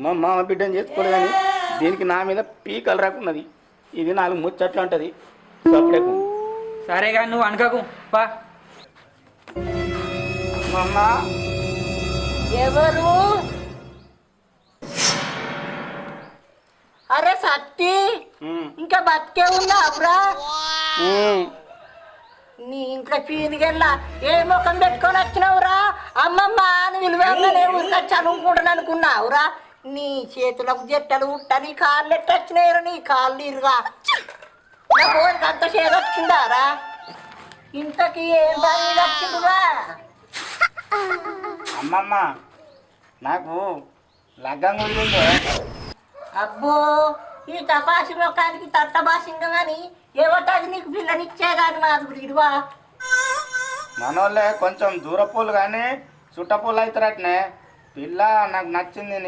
మా మామ బిడ్డని చేసుకోలేదు కానీ దీనికి నా మీద పీకలు రాకున్నది. ఇది 4 ముచ్చట్లు ఉంటుంది. సరేగా నువ్వు అనకకు పా. అమ్మమ్మ ఎవరు? అరే సత్తి, ఇంకా బతికే ఉన్నావురా? నీ ఇంట్లో పీనిగల్లా ఏ ముఖం పెట్టుకొని వచ్చినావురా? అమ్మమ్మ అని విలువగానే ఊరికొచ్చి అనుకుంటాను అనుకున్నావురా? నీ చేతులకు జట్టలు ఉట్ట, నీ కాళ్ళు ఎట్టొచ్చినాయిరా? నీ కాళ్ళు ఇరుగా నా పోరికి అంత చేదు వచ్చిందారా? ఇంతకి ఏం పని వచ్చిందిరా? అమ్మమ్మ నాకు లగ్గం కుదిరింది. అబ్బో, ఈ తపాసి ముఖానికి తట్టబాసింగం అని ఏవటాది నీకు పిల్లనిచ్చే కానీ మాది ఇడువా. మనోళ్ళే కొంచెం దూరపోలు కానీ చుట్టపోలు అవుతారటనే. పిల్ల నాకు నచ్చింది.